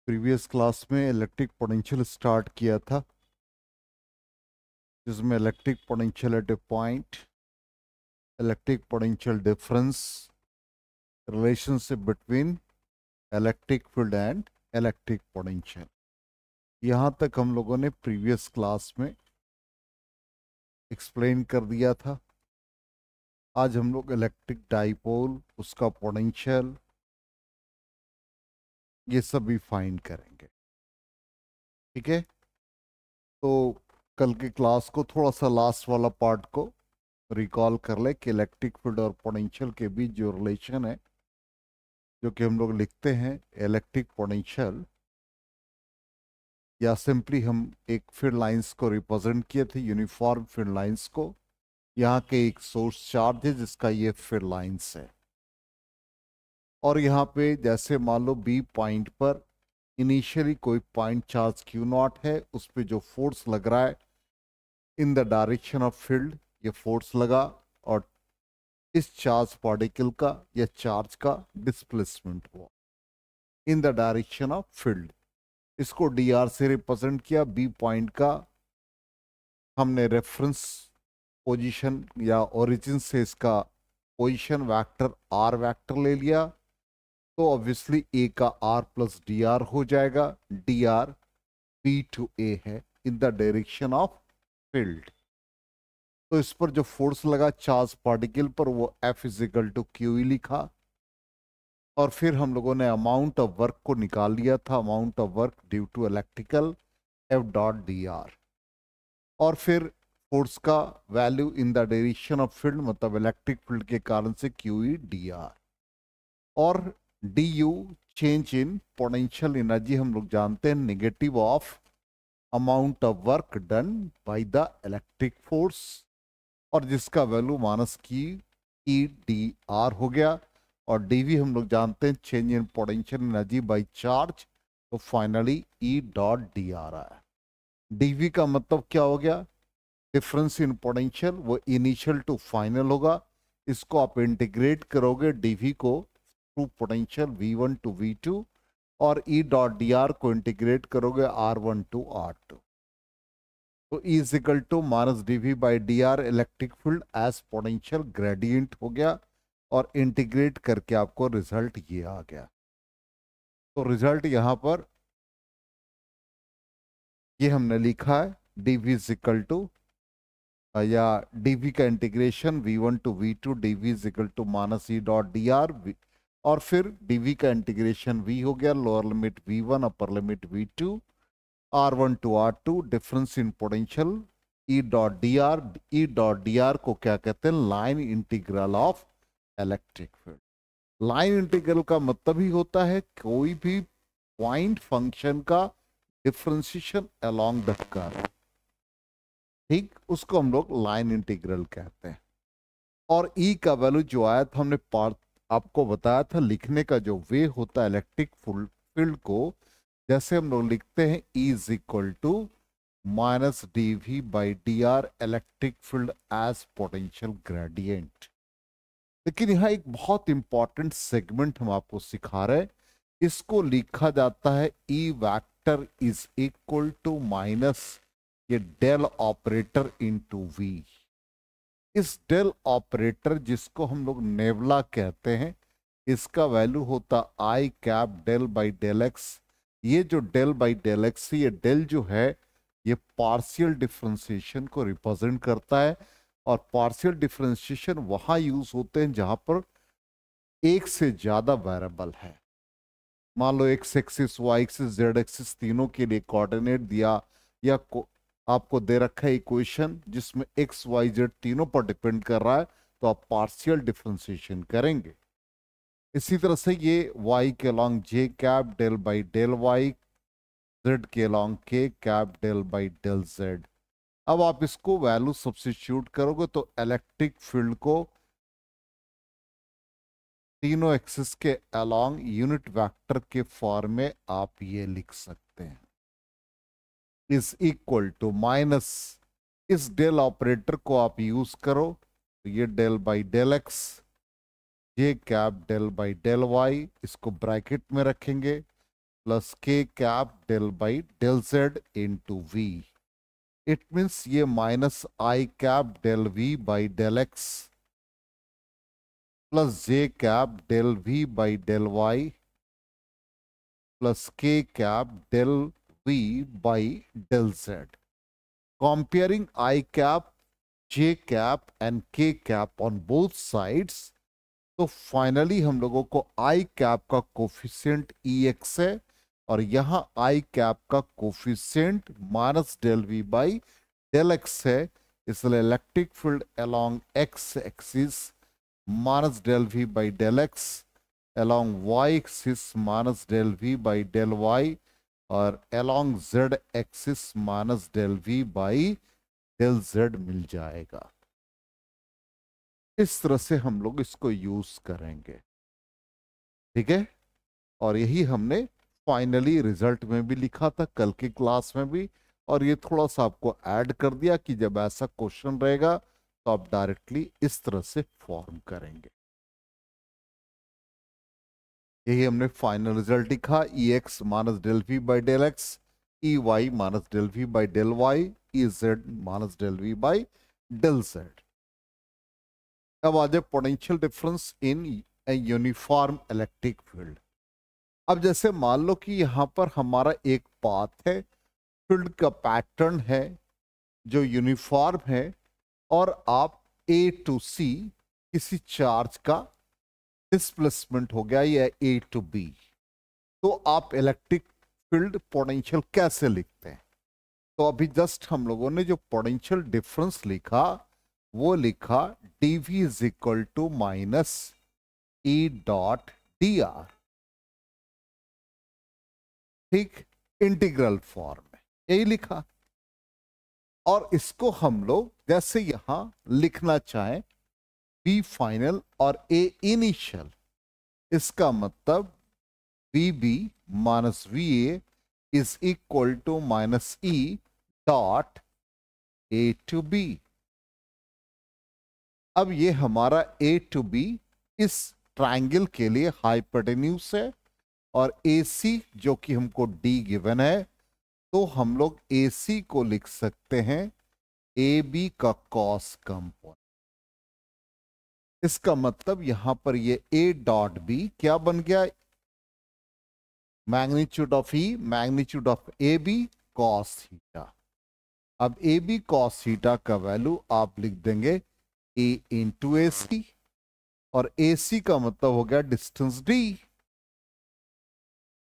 Previous class में electric potential start किया था, जिसमें electric potential at a point, electric potential difference, relationship between electric field and electric potential, यहाँ तक हम लोगों ने प्रीवियस क्लास में एक्सप्लेन कर दिया था। आज हम लोग इलेक्ट्रिक डाइपोल, उसका पोटेंशियल, ये सब भी फाइंड करेंगे। ठीक है, तो कल के क्लास को थोड़ा सा लास्ट वाला पार्ट को रिकॉल कर ले कि इलेक्ट्रिक फील्ड और पोटेंशियल के बीच जो रिलेशन है, जो कि हम लोग लिखते हैं इलेक्ट्रिक पोटेंशियल, या सिंपली हम एक फील्ड लाइंस को रिप्रेजेंट किए थे, यूनिफॉर्म फील्ड लाइंस को। यहाँ के एक सोर्स चार्ज है जिसका ये फील्ड लाइंस है, और यहाँ पे जैसे मान लो बी पॉइंट पर इनिशियली कोई पॉइंट चार्ज क्यू नॉट है, उस पर जो फोर्स लग रहा है इन द डायरेक्शन ऑफ फील्ड, ये फोर्स लगा, और इस चार्ज पार्टिकल का या चार्ज का डिस्प्लेसमेंट हुआ इन द डायरेक्शन ऑफ फील्ड। इसको डी आर से रिप्रेजेंट किया। बी पॉइंट का हमने रेफरेंस पोजीशन या ओरिजिन से इसका पोजीशन वेक्टर आर वेक्टर ले लिया, तो ऑब्वियसली ए का आर प्लस डी आर हो जाएगा। डी आर बी टू ए है इन द डायरेक्शन ऑफ फील्ड। तो इस पर जो फोर्स लगा चार्ज पार्टिकल पर, वो F equal to Q E लिखा, और फिर हम लोगों ने अमाउंट ऑफ वर्क को निकाल लिया था, amount of work due to electrical F dot D R, और फिर फोर्स का value in the direction of field, मतलब इलेक्ट्रिक फील्ड के कारण से क्यू ई डी आर, और D U change in potential energy हम लोग जानते हैं negative of amount of work done by the electric force, और जिसका वैल्यू माइनस की ई डी आर हो गया। और डीवी हम लोग जानते हैं change in potential energy by charge, तो finally E dot D R आया। डीवी का मतलब क्या हो गया? डिफरेंस इन पोटेंशियल, वो इनिशियल टू फाइनल होगा। इसको आप इंटीग्रेट करोगे डीवी को through potential V1 to V2, और ई डॉट डी आर को इंटीग्रेट करोगे R1 टू R2, तो E is equal to minus D V by D R electric field as potential gradient हो गया, और इंटीग्रेट करके आपको रिजल्ट ये आ गया। तो रिजल्ट यहां पर ये हमने लिखा है, D V is equal to, या डी वी का integration V1 to V2, D V is equal to minus E dot D R, और फिर डी वी का इंटीग्रेशन V हो गया, lower limit V1 upper limit V2, R1 to R2, difference in potential E dot D R. E dot D R को क्या कहते हैं? Line integral of electric field. Line integral का मतलब ही होता है कोई भी पॉइंट फंक्शन का डिफरेंशिएशन अलोंग द कर्व, ठीक, उसको हम लोग लाइन इंटीग्रल कहते हैं। और ई का वैल्यू जो आया था, हमने आपको बताया था लिखने का जो वे होता है इलेक्ट्रिक फील्ड को, जैसे हम लोग लिखते हैं E is equal to minus D V by D R electric field as potential gradient. लेकिन यहाँ एक बहुत इंपॉर्टेंट सेगमेंट हम आपको सिखा रहे हैं, इसको लिखा जाता है E vector is equal to minus ये डेल ऑपरेटर इनटू V। इस डेल ऑपरेटर जिसको हम लोग नेवला कहते हैं, इसका वैल्यू होता I cap del by del X. ये जो डेल बाई डेल एक्स, ये डेल जो है ये पार्शियल डिफरेंशिएशन को रिप्रेजेंट करता है, और पार्शियल डिफरेंशिएशन वहां यूज होते हैं जहां पर एक से ज्यादा वेरिएबल है। मान लो X axis, Y axis, Z axis तीनों के लिए कोऑर्डिनेट दिया, या आपको दे रखा है इक्वेशन जिसमें एक्स वाई जेड तीनों पर डिपेंड कर रहा है, तो आप पार्शियल डिफरेंशिएशन करेंगे। इसी तरह से ये y के along J cap del by del Y, z के along k cap del by del z। अब आप इसको वैल्यू सब्स्टिट्यूट करोगे तो इलेक्ट्रिक फील्ड को तीनों एक्सिस के अलॉन्ग यूनिट वेक्टर के फॉर्म में आप ये लिख सकते हैं, इज इक्वल टू माइनस, इस डेल ऑपरेटर को आप यूज करो तो ये del by del X, J cap del by del Y, इसको ब्रैकेट में रखेंगे, plus K cap del by del Z into V. It means ये minus I cap del V by del X plus J cap del V by del Y plus K cap del V by del Z. Comparing I cap, J cap and K cap on both sides, तो finally हम लोगों को I cap का coefficient EX है और यहाँ I cap का coefficient minus del V by del X है। इसलिए electric field along X axis minus del V by del X, along Y axis minus del V by del Y और along Z axis minus del V by del Z मिल जाएगा। इस तरह से हम लोग इसको यूज करेंगे, ठीक है। और यही हमने फाइनली रिजल्ट में भी लिखा था, कल की क्लास में भी, और ये थोड़ा सा आपको ऐड कर दिया कि जब ऐसा क्वेश्चन रहेगा तो आप डायरेक्टली इस तरह से फॉर्म करेंगे। यही हमने फाइनल रिजल्ट लिखा, E X minus del V by del X, E Y minus del V by del Y, E Z minus del V by del Z. अब आ जाए potential difference in a uniform electric field. अब जैसे मान लो कि यहां पर हमारा एक पाथ है, फील्ड का पैटर्न है जो यूनिफॉर्म है, और आप ए टू सी किसी चार्ज का डिस्प्लेसमेंट हो गया या ए टू बी, तो आप इलेक्ट्रिक फील्ड पोटेंशियल कैसे लिखते हैं? तो अभी जस्ट हम लोगों ने जो पोटेंशियल डिफरेंस लिखा वो लिखा dv is equal to minus E dot D R, ठीक, इंटीग्रल फॉर्म में यही लिखा। और इसको हम लोग जैसे यहां लिखना चाहें बी फाइनल और ए इनिशियल, इसका मतलब V B minus V A is equal to minus E dot A to B. अब ये हमारा ए टू बी इस ट्रायंगल के लिए हाइपोटेन्यूज है, और ए सी जो कि हमको डी गिवन है, तो हम लोग ए सी को लिख सकते हैं ए बी का कॉस कंपोनेंट। इसका मतलब यहां पर ये ए डॉट बी क्या बन गया, magnitude of E magnitude of A B cos theta. अब ए बी कॉस थीटा का वैल्यू आप लिख देंगे ए इंटू ए सी, और ए सी का मतलब हो गया डिस्टेंस डी।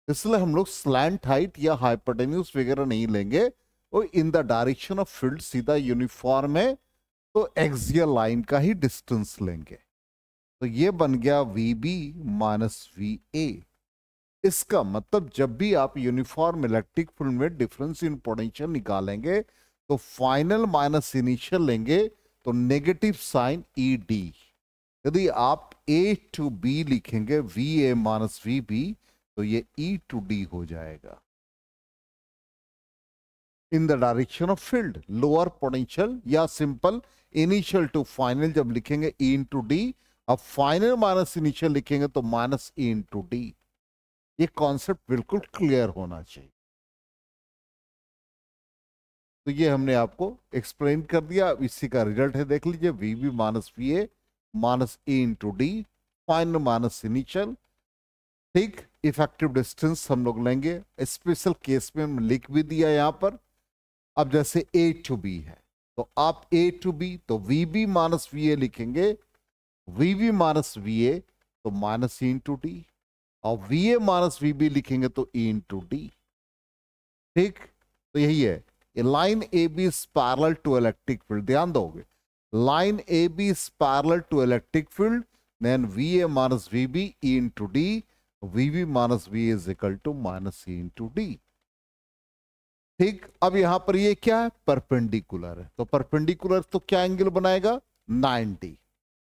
इसलिए हम लोग स्लैंट हाइट या हाइपोटेन्यूज वगैरह नहीं लेंगे, वो इन द डायरेक्शन ऑफ फील्ड सीधा यूनिफॉर्म है, तो एक्सियल लाइन का ही डिस्टेंस लेंगे। तो ये बन गया V B minus V A. इसका मतलब जब भी आप यूनिफॉर्म इलेक्ट्रिक फील्ड में डिफरेंस इन पोटेंशियल निकालेंगे तो फाइनल माइनस इनिशियल लेंगे, तो नेगेटिव साइन ई डी। यदि आप ए टू बी लिखेंगे V A minus V B, तो ये ई टू डी हो जाएगा in the direction of field lower potential, या सिंपल इनिशियल टू फाइनल जब लिखेंगे ई इंटू डी, अब फाइनल माइनस इनिशियल लिखेंगे तो माइनस ई इंटू डी। ये कॉन्सेप्ट बिल्कुल क्लियर होना चाहिए। तो ये हमने आपको एक्सप्लेन कर दिया, इसी का रिजल्ट है, देख लीजिए V B minus V A minus A into D, final minus initial, ठीक। इफेक्टिव डिस्टेंस हम लोग लेंगे, स्पेशल केस में हम लिख भी दिया यहां पर। अब जैसे ए टू बी है, तो आप ए टू बी तो V B minus V A लिखेंगे, V B minus V A तो माइनस ई इंटू डी, और V A minus V B लिखेंगे तो ई इंटू डी, ठीक। तो यही है, line A B is parallel to electric field, ध्यान दोगे, line A B is parallel to electric field, then V A minus V B E into D, V B minus we is equal to minus E into D, ठीक। अब यहां पर ये क्या है, perpendicular है, तो परपेंडिकुलर तो क्या एंगल बनाएगा, 90।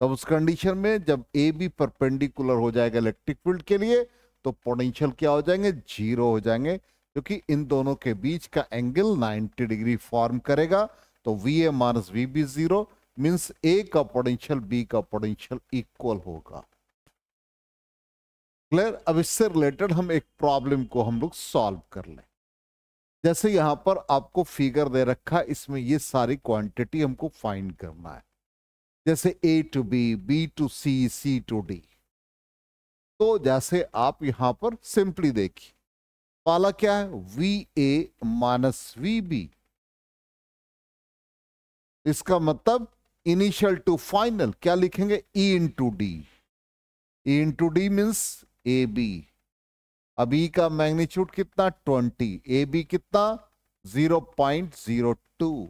तब उस कंडीशन में जब ए बी परपेंडिकुलर हो जाएगा इलेक्ट्रिक फील्ड के लिए, तो पोटेंशियल क्या हो जाएंगे, जीरो हो जाएंगे, क्योंकि इन दोनों के बीच का एंगल 90 डिग्री फॉर्म करेगा। तो V A minus V B zero means A का पोटेंशियल बी का पोटेंशियल इक्वल होगा। क्लियर। अब इससे रिलेटेड हम एक प्रॉब्लम को हम लोग सॉल्व कर लें। जैसे यहां पर आपको फिगर दे रखा है, इसमें ये सारी क्वांटिटी हमको फाइंड करना है, जैसे A to B to C to D। तो जैसे आप यहां पर सिंपली देखिए, पहला क्या है, VA माइनस VB। इसका मतलब इनिशियल टू फाइनल क्या लिखेंगे, E into D. E into D means AB। अब E का मैग्नीट्यूड कितना, 20, AB कितना 0.02।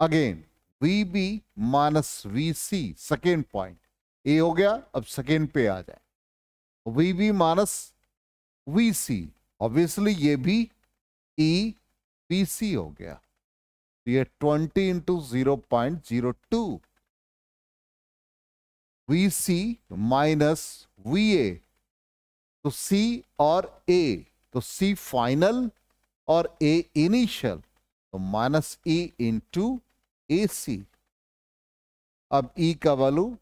Again VB minus VC, second point A हो गया। अब सेकेंड पे आ जाए, VB माइनस VC, ऑब्वियसली ये भी EBC हो गया। तो ये 20 इंटू 0.02, VC माइनस VA, तो C और A, तो C फाइनल और A इनिशियल, तो माइनस E इंटू AC। अब E का वैल्यू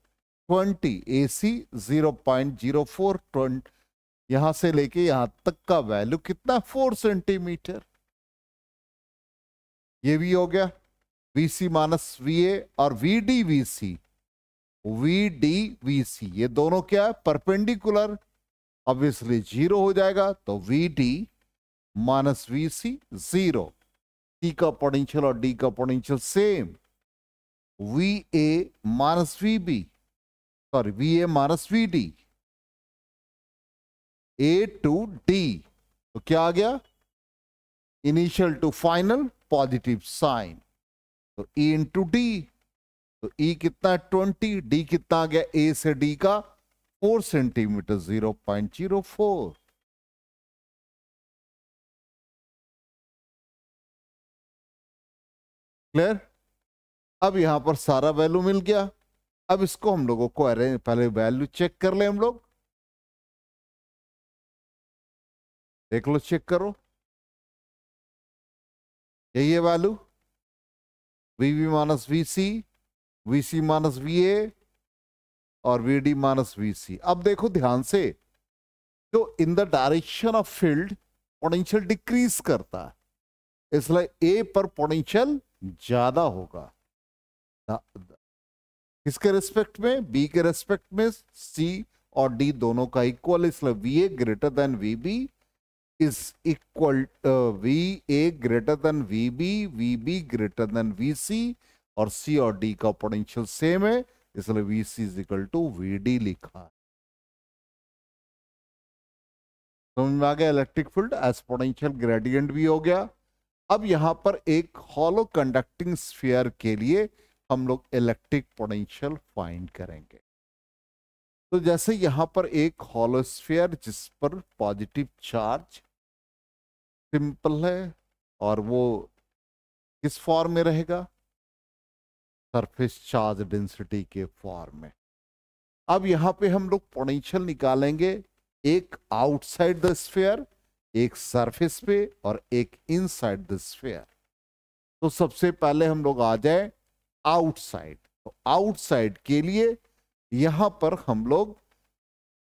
20, AC 0.04, यहां से लेके यहां तक का वैल्यू कितना, 4 सेंटीमीटर। ये भी हो गया। VC माइनस VA और VDVC, VDVC ये दोनों क्या है, परपेंडिकुलर, ऑब्वियसली 0 हो जाएगा। तो VD माइनस VC 0। C का पोटेंशियल और D का potential same. VA minus VB, sorry VA minus VD, A to D, तो क्या आ गया, initial to final positive sign, तो E इंटू D, तो E कितना 20, D कितना आ गया, A से D का 4 सेंटीमीटर 0.04। क्लियर। अब यहां पर सारा वैल्यू मिल गया। अब इसको हम लोगों को पहले वैल्यू चेक कर ले हम लोग, देख लो, चेक करो, यही है value, VB minus VC, VC minus VA और VD माइनस VC। अब देखो ध्यान से, जो इन the direction of field potential decrease करता है, इसलिए A पर पोटेंशियल ज्यादा होगा। किसके रेस्पेक्ट में, B के रेस्पेक्ट में। C और D दोनों का इक्वल, इसलिए VA greater than VB is equal, VA greater than VB, VB greater than VC, और C और D का पोटेंशियल सेम है, इसलिए VC is equal to VD लिखा है। समझ में आ गया, electric field as potential gradient भी हो गया। अब यहां पर एक हॉलो कंडक्टिंग स्फीयर के लिए हम लोग इलेक्ट्रिक पोटेंशियल फाइंड करेंगे। तो जैसे यहां पर एक हॉलो स्फीयर जिस पर पॉजिटिव चार्ज सिंपल है, और वो किस फॉर्म में रहेगा, सरफेस चार्ज डेंसिटी के फॉर्म में। अब यहां पे हम लोग पोटेंशियल निकालेंगे, एक आउटसाइड द स्फीयर, एक सरफेस पे, और एक इनसाइड द स्फीयर। तो सबसे पहले हम लोग आ जाए आउटसाइड। तो आउटसाइड के लिए यहां पर हम लोग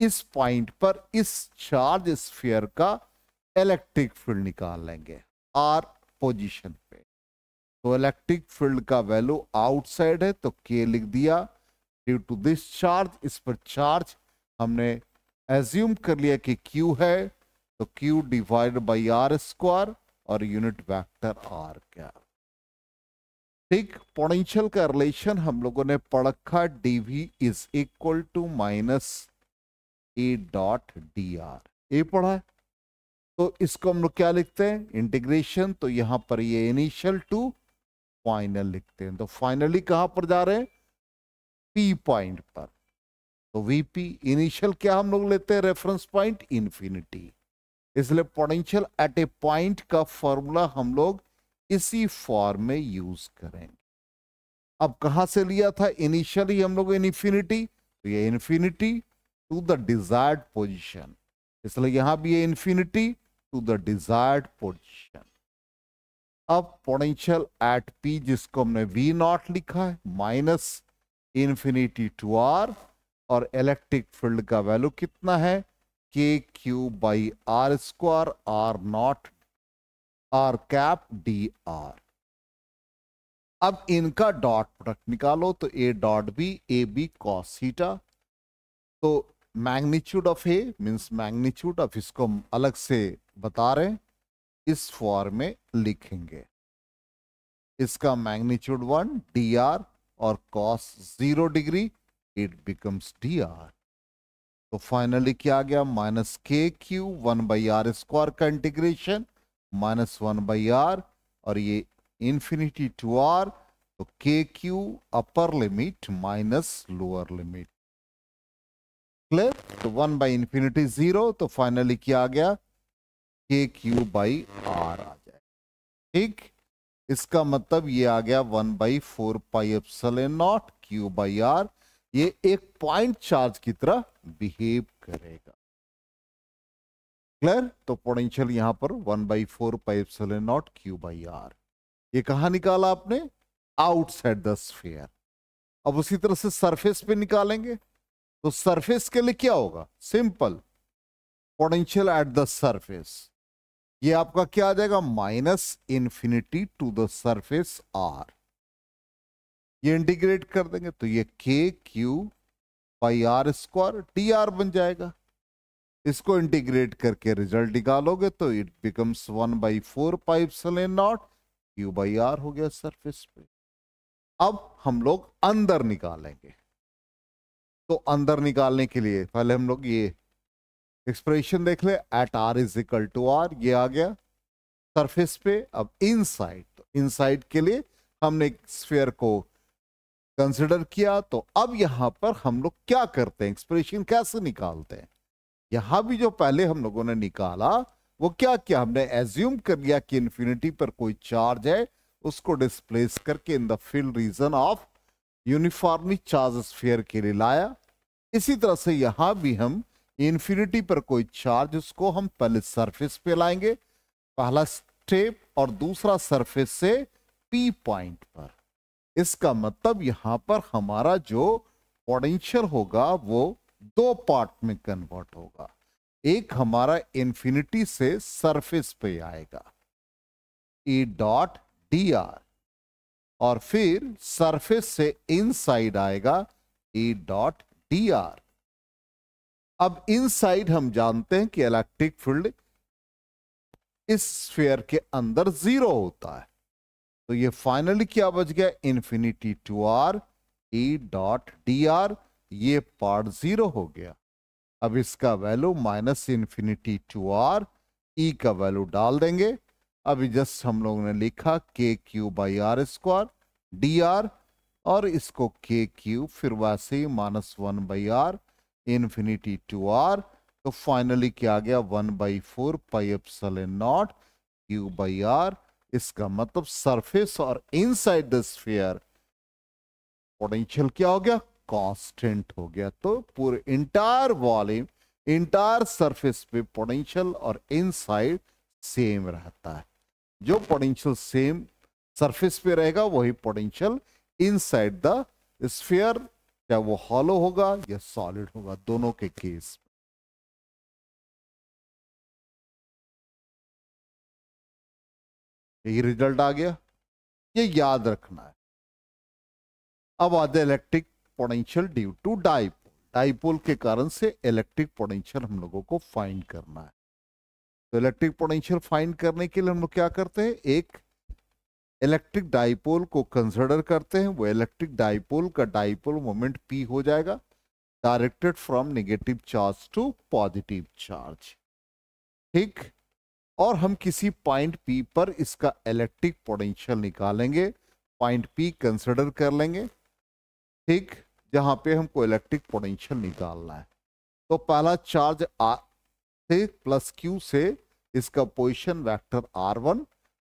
इस पॉइंट पर इस चार्ज स्फीयर का इलेक्ट्रिक फील्ड निकाल लेंगे R पोजीशन पे। तो इलेक्ट्रिक फील्ड का वैल्यू आउटसाइड है, तो K लिख दिया। ड्यू टू दिस चार्ज, इस पर चार्ज हमने एज्यूम कर लिया कि Q है, तो Q divide by R square और यूनिट वेक्टर R क्या। ठीक, पोटेंशियल का रिलेशन हम लोगों ने पढ़ रखा, dV is equal to minus A dot dr, ए पढ़ा है। तो इसको हम लोग क्या लिखते हैं, इंटीग्रेशन, तो यहां पर ये इनिशियल टू फाइनल लिखते हैं। तो फाइनली कहां पर जा रहे हैं, P पॉइंट पर। तो VP इनिशियल क्या हम लोग लेते हैं, रेफरेंस पॉइंट इंफिनिटी, इसलिए पोटेंशियल एट ए पॉइंट का फॉर्मूला हम लोग इसी फॉर्म में यूज करेंगे। अब कहां से लिया था, इनिशियली हम लोग इन्फिनिटी, तो ये infinity to the desired position, इसलिए यहां भी ये infinity to the desired position. अब पोटेंशियल एट P, जिसको हमने V नॉट लिखा है, माइनस इंफिनिटी टू R, और इलेक्ट्रिक फील्ड का वैल्यू कितना है, K Q by R square R naught R cap D R. अब इनका डॉट प्रोडक्ट निकालो तो A dot B A B cos theta. तो magnitude of A means magnitude of, इसको हम अलग से बता रहे हैं, इस फॉर्म में लिखेंगे। इसका मैग्नीट्यूड 1 डी आर और cos 0 degree, it becomes D R. तो फाइनली क्या आ गया, माइनस के क्यू 1/r स्क्वायर का इंटीग्रेशन माइनस 1/r, और ये इंफिनिटी टू आर, तो के Q upper limit minus lower limit. Clear? तो 1/इंफिनिटी 0, तो फाइनली क्या आ गया, के क्यू बाई आर आ जाए। ठीक, इसका मतलब ये आ गया 1/4 pi epsilon naught Q by R. ये एक पॉइंट चार्ज की तरह बिहेव करेगा। क्लियर? तो पोटेंशियल यहां पर 1/4 pi epsilon naught Q by R. ये कहां निकाला आपने, आउटसाइड द स्फीयर। अब उसी तरह से सरफेस पे निकालेंगे, तो सरफेस के लिए क्या होगा, simple, potential at the surface, ये आपका क्या आ जाएगा, minus infinity to the surface R. ये इंटीग्रेट कर देंगे तो ये K Q by R square D R बन जाएगा। इसको इंटीग्रेट करके रिजल्ट निकालोगे तो it becomes 1/4 pi epsilon naught Q by R हो गया सरफेस पे। अब हम लोग अंदर निकालेंगे, तो अंदर निकालने के लिए पहले हम लोग ये एक्सप्रेशन देख ले, at R is equal to R, ये आ गया सरफेस पे। अब इनसाइड, तो इनसाइड के लिए हमने स्फीयर को कंसिडर किया, तो अब यहां पर हम लोग क्या करते हैं, एक्सप्रेशन कैसे निकालते हैं। यहां भी जो पहले हम लोगों ने निकाला वो क्या किया, हमने एज्यूम कर लिया कि इंफिनिटी पर कोई चार्ज है, उसको डिस्प्लेस करके in the field region of uniformly charge sphere के लिए लाया। इसी तरह से यहां भी हम इंफिनिटी पर कोई चार्ज, उसको हम पहले सरफेस पे लाएंगे, पहला स्टेप, और दूसरा सरफेस से पी पॉइंट पर। इसका मतलब यहां पर हमारा जो पोटेंशियल होगा वो दो पार्ट में कन्वर्ट होगा। एक हमारा इंफिनिटी से सरफेस पे आएगा ई डॉट डी आर, और फिर सरफेस से इनसाइड आएगा ई डॉट डी आर। अब इनसाइड हम जानते हैं कि इलेक्ट्रिक फील्ड इस स्फीयर के अंदर 0 होता है, तो ये फाइनली क्या बच गया, infinity to R E dot D R, ये पार्ट 0 हो गया। अब इसका value minus infinity to R, E का वैल्यू डाल देंगे। अभी जस्ट हम लोगों ने लिखा K Q by R square D R, और इसको के क्यू फिर वैसे ही -1/r इंफिनिटी टू आर, तो फाइनली क्या आ गया 1/4 pi epsilon naught Q by R. इसका मतलब सरफेस और इनसाइड द स्फीयर पोटेंशियल क्या हो गया, कांस्टेंट हो गया। तो पूरे इंटायर वॉल्यूम, इंटायर सरफेस पे पोटेंशियल और इनसाइड सेम रहता है। जो पोटेंशियल सेम सरफेस पे रहेगा वही पोटेंशियल इनसाइड द स्फीयर, क्या वो हॉलो होगा या सॉलिड होगा, दोनों के केस। यही रिजल्ट आ गया, ये याद रखना है। अब आते electric potential due to dipole. Dipole के कारण से इलेक्ट्रिक पोटेंशियल हम लोगों को फाइंड करना है। तो इलेक्ट्रिक पोटेंशियल फाइंड करने के लिए हम लोग क्या करते हैं, एक इलेक्ट्रिक डाइपोल को कंसिडर करते हैं। वो इलेक्ट्रिक डाइपोल का डाइपोल मोमेंट पी हो जाएगा, directed from negative charge to positive charge. ठीक, और हम किसी पॉइंट पी पर इसका इलेक्ट्रिक पोटेंशियल निकालेंगे, पॉइंट पी कंसिडर कर लेंगे। ठीक, जहां पे हमको इलेक्ट्रिक पोटेंशियल निकालना है। तो पहला चार्ज आर से प्लस क्यू से इसका पोजीशन वेक्टर r1,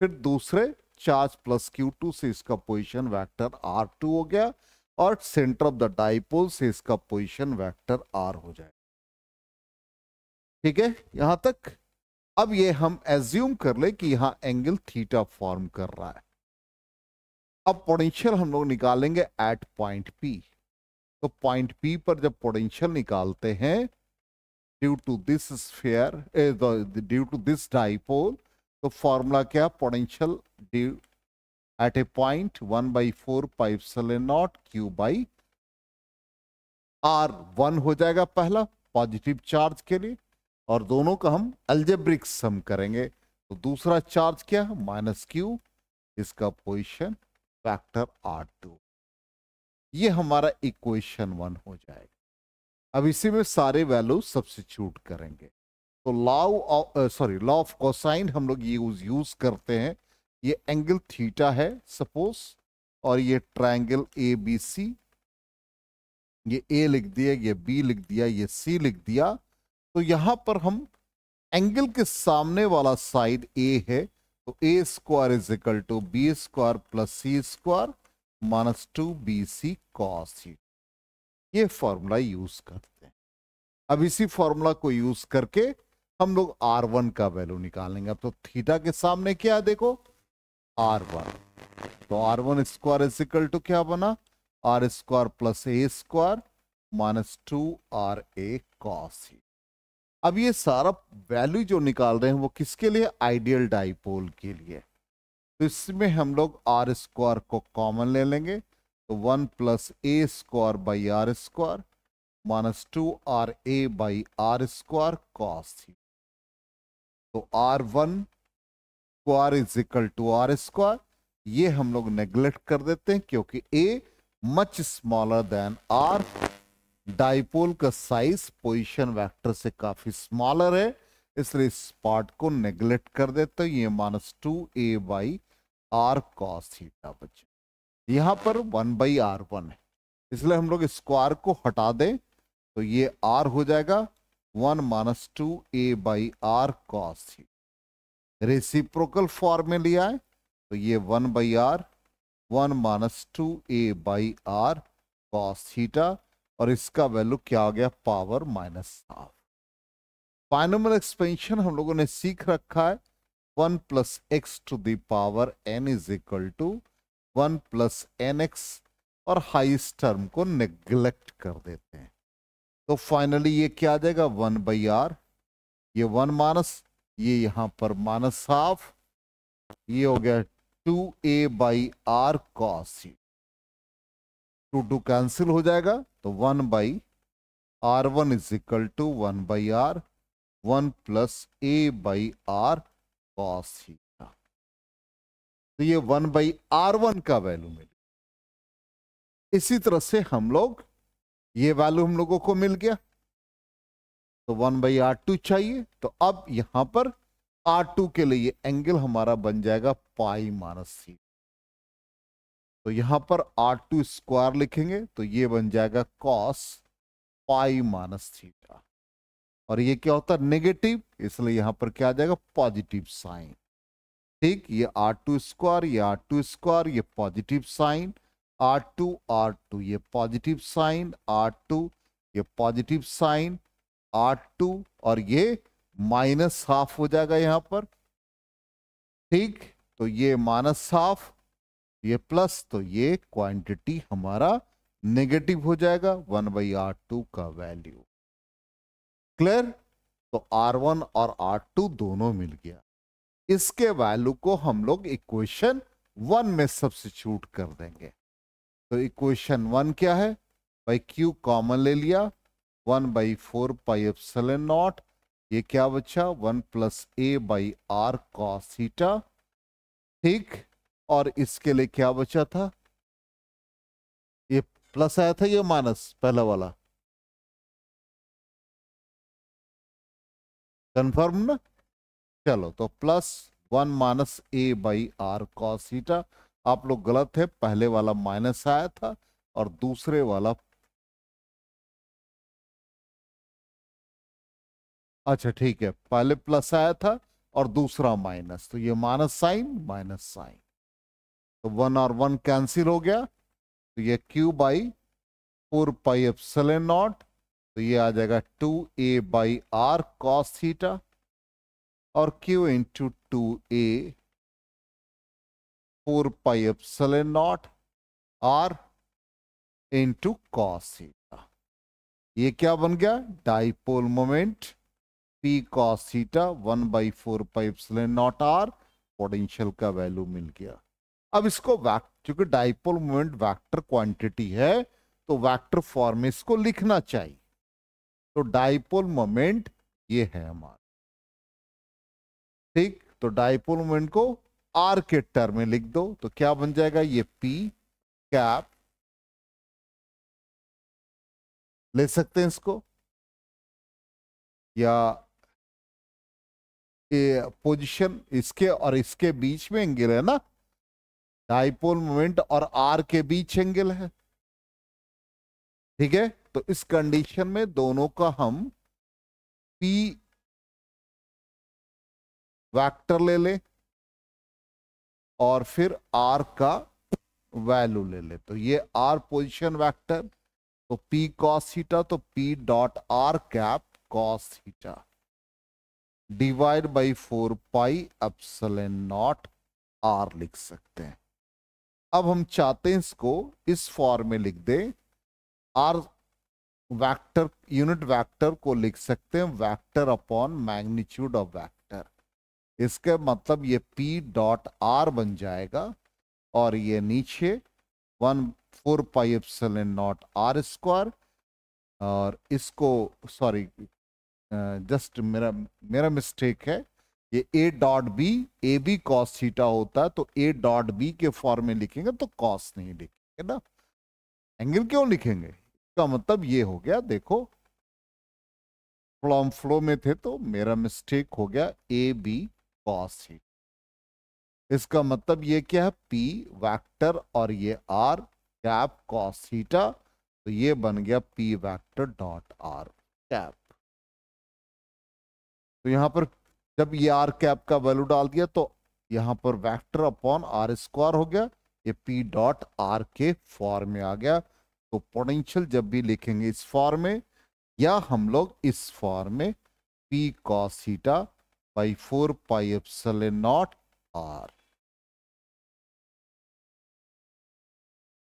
फिर दूसरे चार्ज प्लस Q2 से इसका पोजीशन वेक्टर r2 हो गया, और सेंटर ऑफ द डाइपोल से इसका पोजीशन वेक्टर r हो जाए। ठीक है यहां तक। अब ये हम एज्यूम कर ले कि यहां एंगल थीटा फॉर्म कर रहा है। अब पोटेंशियल हम लोग निकालेंगे एट पॉइंट P। तो पॉइंट पी पर जब पोटेंशियल निकालते हैं due to this sphere, due to this dipole, तो फॉर्मूला क्या, potential due at a point 1/4 pi epsilon naught Q by R. 1 हो जाएगा पहला पॉजिटिव चार्ज के लिए, और दोनों का हम अलजेब्रिक सम करेंगे। तो दूसरा चार्ज क्या है, -q, इसका पोजीशन फैक्टर R2। ये हमारा इक्वेशन 1 हो जाएगा। अब इसी में सारे वैल्यू सब्स्टिट्यूट करेंगे। तो लॉ ऑफ कोसाइन हम लोग यूज करते हैं। ये एंगल थीटा है सपोज, और ये ट्रायंगल ए बी सी, ये ए लिख दिया, ये बी लिख दिया, ये सी लिख दिया। तो यहां पर हम एंगल के सामने वाला साइड ए है, तो A square is equal to B square plus C square -2bc cos theta. ये फॉर्मूला यूज करते हैं। अब इसी फॉर्मूला को यूज करके हम लोग R1 का वैल्यू निकालेंगे। अब तो थीटा के सामने क्या है, देखो R1, तो R1 square is equal to क्या बना, R स्क्वायर प्लस ए स्क्वायर -2RA cos थीटा। अब ये सारा वैल्यू जो निकाल रहे हैं वो किसके लिए, आइडियल डाइपोल के लिए। तो इसमें हम लोग R स्क्वायर को कॉमन ले लेंगे, तो 1 + a square by R square -2RA by R square cos theta. तो R1 square is equal to R square, ये हम लोग नेग्लेक्ट कर देते हैं क्योंकि A much smaller than R। Dipole का साइज पोजीशन वेक्टर से काफी स्मॉलर है, इसलिए इस पार्ट को नेग्लेक्ट कर देते हैं। ये -2a by R cos theta बचे। यहां पर 1/R1 है, इसलिए हम लोग स्क्वायर को हटा दें, तो ये R हो जाएगा 1 -2a by R cos theta. Reciprocal form में लिया है, तो ये 1/R 1 -2a by R cos theta, और इसका वैल्यू क्या आ गया, पावर -12। बायनोमियल एक्सपेंशन हम लोगों ने सीख रखा है, 1 + x to the power n is equal to 1 + nx, और हाईएस्ट टर्म को नेग्लेक्ट कर देते हैं। तो फाइनली ये क्या आ जाएगा, 1/R, ये 1 माइनस, ये यहां पर -12, ये हो गया 2a by R cos theta. 2 cancel हो जाएगा, तो 1/R1 is equal to 1/R 1 + a बाई R cos थीटा। तो ये 1/R1 का वैल्यू मिल। इसी तरह से हम लोग, ये वैल्यू हम लोगों को मिल गया, तो 1/R2 चाहिए। तो अब यहां पर R2 के लिए एंगल हमारा बन जाएगा पाई -थीटा। तो यहां पर R2 स्क्वायर लिखेंगे, तो ये बन जाएगा cos पाई -थीटा। और ये क्या होता है, नेगेटिव, इसलिए यहां पर क्या आ जाएगा, पॉजिटिव साइन। ठीक, ये R2 स्क्वायर, ये R2 स्क्वायर, ये पॉजिटिव साइन, R2 R2, ये पॉजिटिव साइन, R2 ये पॉजिटिव साइन, R2, और ये -12 हो जाएगा यहां पर। ठीक, तो ये -12, ये प्लस, तो ये क्वांटिटी हमारा नेगेटिव हो जाएगा, 1/R2 का वैल्यू। क्लियर। तो R1 और R2 दोनों मिल गया। इसके वैल्यू को हम लोग इक्वेशन 1 में सब्स्टिट्यूट कर देंगे। तो इक्वेशन 1 क्या है, भाई Q कॉमन ले लिया, 1/4 पाई एप्सिलॉन नॉट, ये क्या बचा, 1 + a बाई R cos थीटा। ठीक, और इसके लिए क्या बचा था, ये प्लस आया था, ये माइनस पहला वाला, कंफर्म ना। चलो, तो +1 - a बाई R cos थीटा। आप लोग गलत है, पहले वाला माइनस आया था और दूसरे वाला, अच्छा ठीक है, पहले प्लस आया था और दूसरा माइनस, तो ये माइनस साइन, तो 1 और 1 कैंसिल हो गया, तो ये Q/4 पाई एप्सिलॉन नॉट, तो ये आ जाएगा 2a by R cos theta, और Q into 2a 4 pi epsilon not R, into cos theta. ये क्या बन गया? Dipole moment P cos theta 1/4πε0r, potential का वैल्यू मिल गया। अब इसको चूंकि डाइपोल मोमेंट वेक्टर क्वांटिटी है तो वेक्टर फॉर्म में इसको लिखना चाहिए। तो डाइपोल मोमेंट ये है हमारा, ठीक। तो डाइपोल मोमेंट को आर के टर्म में लिख दो तो क्या बन जाएगा? ये पी कैप, ले सकते हैं इसको, या ये पोजीशन इसके और इसके बीच में एंगल है ना, डाइपोल मोमेंट और आर के बीच एंगल है, ठीक है। तो इस कंडीशन में दोनों का हम पी वेक्टर ले लें और फिर आर का वैल्यू ले ले। तो ये आर पोजीशन वेक्टर, तो पी कॉस थीटा, तो P dot R cap cos theta divide by 4πε0 R लिख सकते हैं। अब हम चाहते हैं इसको इस फॉर्म में लिख दें। आर वेक्टर, यूनिट वेक्टर को लिख सकते हैं vector upon magnitude of vector. इसका मतलब ये P डॉट आर बन जाएगा और ये नीचे 1/4πε0 आर स्क्वायर, और इसको सॉरी जस्ट मेरा मिस्टेक है, ये A dot B, A B cos theta होता है तो ए डॉट बी के फॉर्म में लिखेंगे तो कॉस नहीं लिखेंगे ना, एंगल क्यों लिखेंगे? इसका मतलब ये हो गया, देखो फ्लो में थे तो मेरा मिस्टेक हो गया, ए बी कॉस थीटा। इसका मतलब ये क्या है? पी वेक्टर और ये आर कैप कॉस थीटा, तो ये बन गया P vector dot R cap. तो यहां पर जब ये आर कैप का वैल्यू डाल दिया तो यहां पर वेक्टर अपॉन आर स्क्वायर हो गया, ये पी डॉट आर के फॉर्म में आ गया। तो पोटेंशियल जब भी लिखेंगे इस फॉर्म में या हम लोग इस फॉर्म में, P cos theta by 4πε0 R.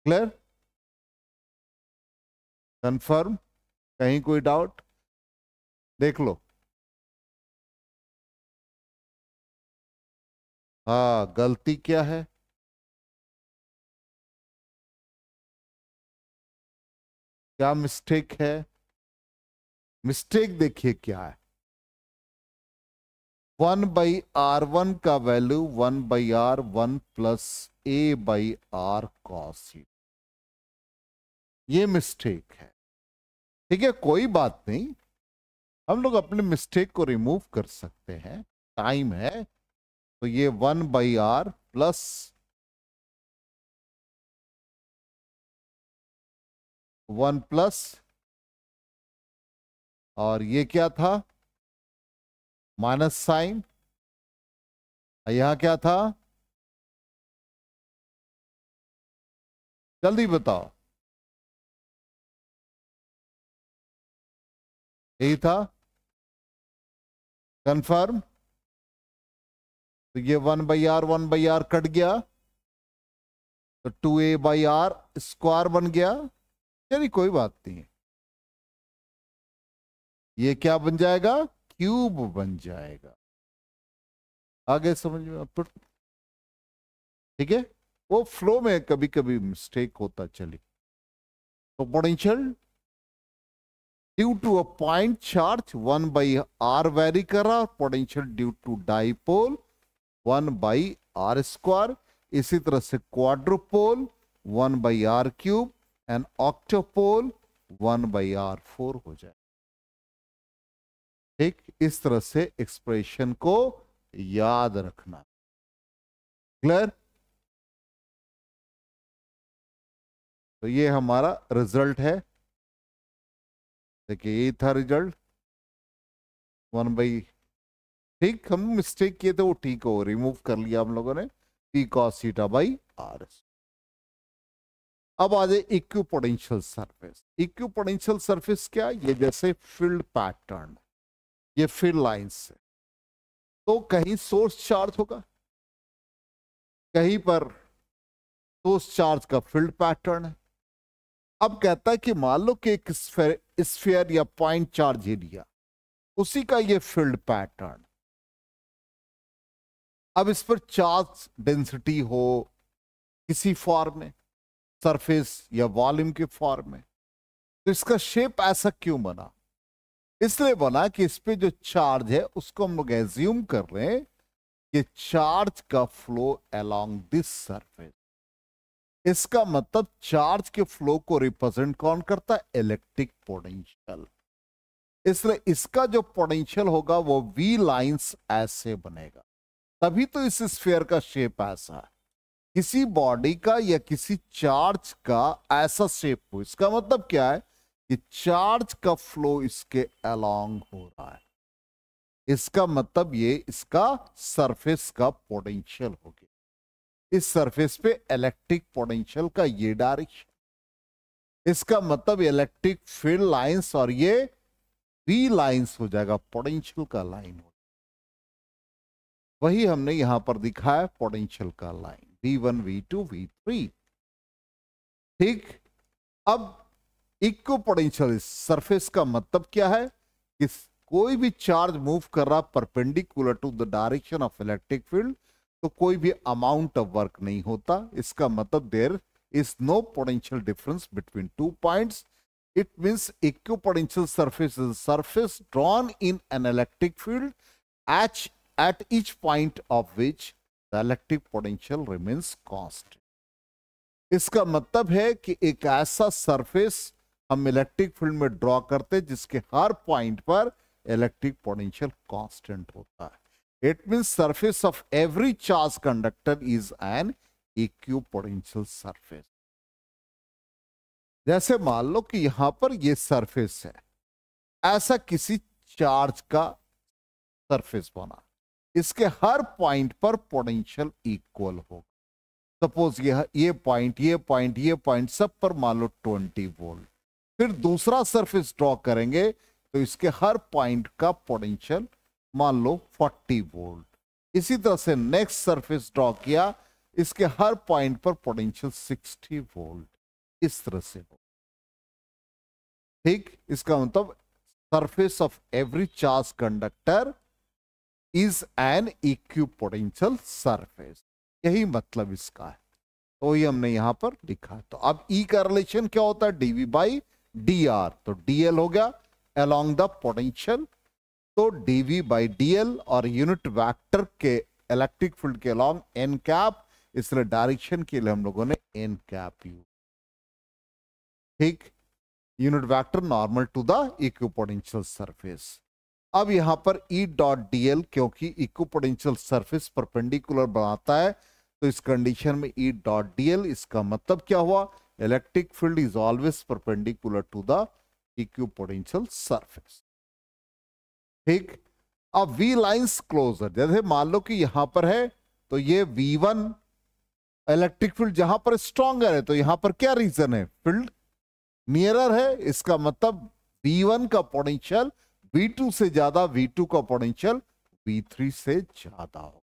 Clear? Confirm? कहीं कोई डाउट? देख लो। हाँ, गलती क्या है? क्या मिस्टेक है? मिस्टेक देखिए क्या है, 1/r1 का value 1/r1 plus a/r cos theta, ये मिस्टेक है, ठीक है। कोई बात नहीं, हम लोग अपने मिस्टेक को रिमूव कर सकते हैं, टाइम है। तो ये 1/r प्लस 1 प्लस, और ये क्या था? Minus sign. यहां क्या था? जल्दी बताओ। यही था। कंफर्म? तो ये 1/r कट गया तो 2a/r स्क्वायर बन गया। चलिए कोई बात नहीं, ये क्या बन जाएगा? क्यूब बन जाएगा। आगे समझ में आप? ठीक है, वो फ्लो में कभी कभी मिस्टेक होता चली। तो potential due to a point charge 1/r vary कर रहा, potential due to dipole 1/r square. इसी तरह से क्वाड्रोपोल 1/r³ एंड ऑक्टोपोल 1/r4 हो जाए। ठीक, इस तरह से एक्सप्रेशन को याद रखना। क्लियर? तो ये हमारा रिजल्ट है। देखिए ये था रिजल्ट 1/, ठीक, हम मिस्टेक किए थे वो ठीक हो, रिमूव कर लिया हम लोगों ने, P cos theta by R. अब आ जाए इक्विपोटेंशियल सरफेस। इक्विपोटेंशियल सरफेस क्या? ये जैसे फील्ड पैटर्न, ये फील्ड लाइंस है, तो कहीं सोर्स चार्ज होगा, कहीं पर सोर्स चार्ज का फील्ड पैटर्न है, अब कहता है कि मान लो कि एक स्फीयर या पॉइंट चार्ज एरिया, उसी का ये फील्ड पैटर्न। अब इस पर चार्ज डेंसिटी हो किसी फॉर्म में, सरफेस या वॉल्यूम के फॉर्म में, तो इसका शेप ऐसा क्यों बना? इसलिए बना कि इस पे जो चार्ज है उसको हम लोग एज्यूम कर रहे हैं कि चार्ज का फ्लो अलोंग दिस सरफेस। इसका मतलब चार्ज के फ्लो को रिप्रेजेंट कौन करता है? Electric potential. इसलिए इसका जो पोटेंशियल होगा वो वी लाइंस ऐसे बनेगा, तभी तो इस स्फीयर का शेप ऐसा है। किसी बॉडी का या किसी चार्ज का ऐसा शेप हो, इसका मतलब क्या है कि चार्ज का फ्लो इसके अलोंग हो रहा है। इसका मतलब ये इसका सरफेस का पोटेंशियल हो गया, इस सरफेस पे इलेक्ट्रिक पोटेंशियल का ये डायरेक्शन। इसका मतलब इलेक्ट्रिक फील्ड लाइंस और ये वी लाइंस हो जाएगा, पोटेंशियल का लाइन हो। वही हमने यहां पर दिखाया पोटेंशियल का लाइन V1 V2 V3। ठीक, अब इक्को पोटेंशियल सरफेस का मतलब क्या है कि कोई भी चार्ज मूव कर रहा perpendicular to the direction of electric field, तो कोई भी अमाउंट ऑफ वर्क नहीं होता। इसका मतलब there is no potential difference between two points. It means equipotential surface is surface drawn in an electric field at each point of which the electric potential remains constant। इसका मतलब है कि एक ऐसा सरफेस हम इलेक्ट्रिक फील्ड में draw करते हैं जिसके हर पॉइंट पर इलेक्ट्रिक पोटेंशियल कांस्टेंट होता है। It means surface of every charge conductor is an equipotential surface. जैसे मान लो कि यहां पर ये सरफेस है, ऐसा किसी चार्ज का सरफेस बना, इसके हर पॉइंट पर पोटेंशियल इक्वल होगा। सपोज ये पॉइंट ये पॉइंट ये पॉइंट सब पर मान लो 20 वोल्ट। फिर दूसरा सरफेस ड्रॉ करेंगे तो इसके हर पॉइंट का पोटेंशियल मान लो 40 वोल्ट। इसी तरह से नेक्स्ट सरफेस ड्रॉ किया, इसके हर पॉइंट पर पोटेंशियल 60 वोल्ट। इस तरह से हो। ठीक, इसका मतलब surface of every charge conductor is an equipotential surface, यही मतलब इसका है। तो ये हमने यहां पर लिखा। तो अब ई का रिलेशन क्या होता है? DV by D R. तो डीएल हो गया अलोंग द पोटेंशियल, तो डीवी बाई डीएल, और यूनिट वेक्टर के इलेक्ट्रिक फील्ड के अलोंग एन कैप, इसलिए डायरेक्शन के लिए हम लोगों ने एन कैप यूज। ठीक, unit vector normal to the equipotential surface. अब यहां पर ई डॉट डीएल, क्योंकि इक्विपोटेंशियल सरफेस परपेंडिकुलर बनाता है, तो इस कंडीशन में ई डॉट डीएल, इसका मतलब क्या हुआ? Electric field is always perpendicular to the equipotential surface. ठीक, अब वी लाइंस क्लोजर, जैसे मान लो कि यहां पर है, तो ये V1 इलेक्ट्रिक फील्ड जहां पर स्ट्रॉन्गर है, तो यहां पर क्या रीजन है? फील्ड नियरर है। इसका मतलब V1 का पोटेंशियल V2 से ज्यादा, V2 का पोटेंशियल V3 से ज्यादा हो।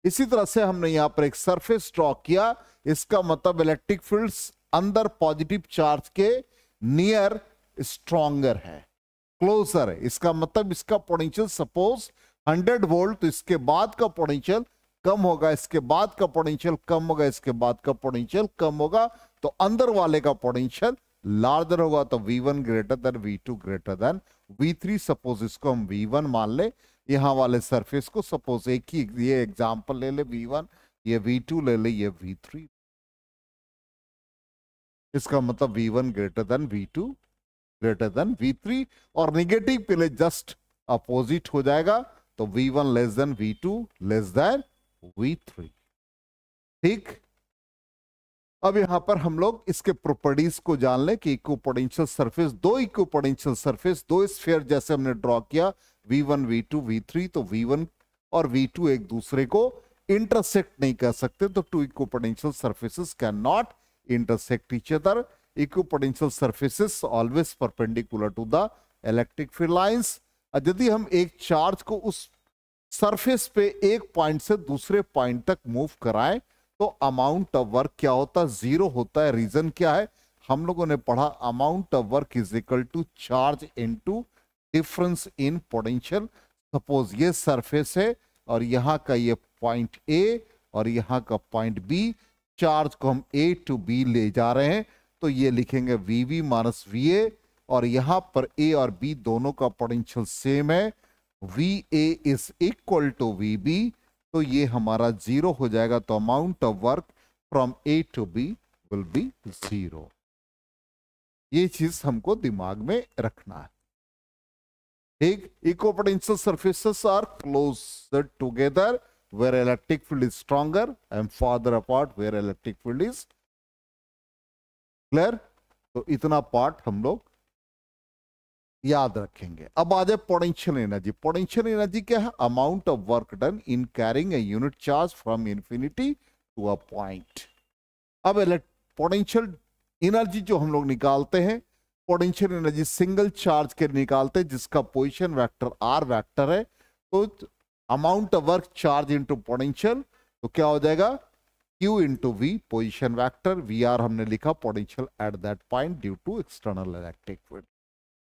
इसी तरह से हमने यहां पर एक सरफेस ड्रॉ किया, इसका मतलब इलेक्ट्रिक फील्ड्स अंदर पॉजिटिव चार्ज के नियर स्ट्रॉन्गर है, क्लोजर है। इसका मतलब इसका पोटेंशियल सपोज 100 वोल्ट, तो इसके बाद का पोटेंशियल कम होगा, इसके बाद का पोटेंशियल कम होगा, इसके बाद का पोटेंशियल कम होगा, तो अंदर वाले का पोटेंशियल लार्जर होगा। तो V1 greater than V2 greater than V3। Suppose इसको हम V1 मान ले, यहां वाले सरफेस को सपोज एक ही ये एग्जांपल ले ले V1, ये V2 ले ले, ये V3। इसका मतलब V1 greater than V2 greater than V3, और निगेटिव के लिए जस्ट अपोजिट हो जाएगा, तो V1 less than V2 less than V3। ठीक, अब यहां पर हम लोग इसके प्रॉपर्टीज को जान लें कि इक्विपोटेंशियल सरफेस, दो इक्विपोटेंशियल सरफेस, दो स्फीयर जैसे हमने ड्रॉ किया V1 V2 V3, तो V1 और V2 एक दूसरे को इंटरसेक्ट नहीं कर सकते, तो two equipotential surfaces can not intersect each other. Equipotential surfaces always perpendicular to the electric field lines. यदि हम एक चार्ज को उस सरफेस पे एक पॉइंट से दूसरे पॉइंट तक मूव कराएं, तो अमाउंट ऑफ वर्क क्या होता है? जीरो होता है। रीजन क्या है? हम लोगों ने पढ़ा amount of work is equal to charge into difference in potential. Suppose ये सरफेस है और यहाँ का ये पॉइंट ए और यहाँ का पॉइंट बी, चार्ज को हम ए टू बी ले जा रहे हैं, तो ये लिखेंगे V V minus V A, और यहां पर ए और बी दोनों का पोटेंशियल सेम है, V A is equal to V B, तो ये हमारा जीरो हो जाएगा। तो amount of work from A to B will be zero. ये चीज हमको दिमाग में रखना है। ठीक, equipotential surfaces are closer together where electric field is stronger and farther apart where electric field is clear। तो इतना पार्ट हम लोग याद रखेंगे। अब आ जाए पोटेंशियल एनर्जी। पोटेंशियल एनर्जी क्या है? Amount of work done in carrying a unit charge from infinity to a point. अब पोटेंशियल एनर्जी जो हम लोग निकालते हैं, पोटेंशियल एनर्जी सिंगल चार्ज के निकालते हैं जिसका पोजीशन वेक्टर आर वेक्टर है। तो amount of work charge into potential, तो क्या हो जाएगा? Q into V position vector, V R हमने लिखा potential at that point due to external electric field.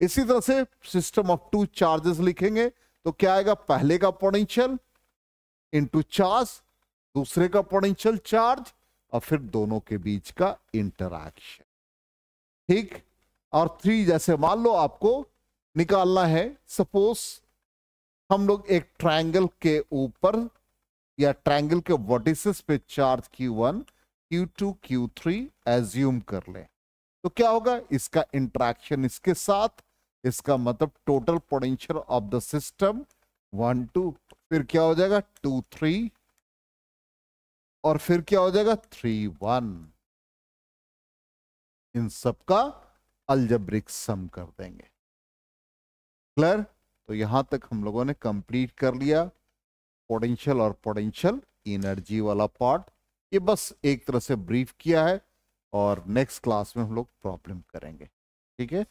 इसी तरह से सिस्टम ऑफ टू चार्जेस लिखेंगे तो क्या आएगा? पहले का पोटेंशियल इंटू चार्ज, दूसरे का पोटेंशियल चार्ज, और फिर दोनों के बीच का इंटरैक्शन। ठीक, और थ्री जैसे मान लो आपको निकालना है, सपोज हम लोग एक ट्रायंगल के ऊपर या ट्रायंगल के वर्टिसेस पे charge Q1, Q2, Q3 assume कर लें, तो क्या होगा? इसका इंटरेक्शन इसके साथ, इसका मतलब total potential of the system 1 2, फिर क्या हो जाएगा? 2 3, और फिर क्या हो जाएगा? 3 1। इन सबका अलजेब्रिक सम कर देंगे। क्लियर? तो यहां तक हम लोगों ने कंप्लीट कर लिया पोटेंशियल और पोटेंशियल एनर्जी वाला पार्ट। ये बस एक तरह से ब्रीफ किया है, और नेक्स्ट क्लास में हम लोग प्रॉब्लम करेंगे। ठीक है।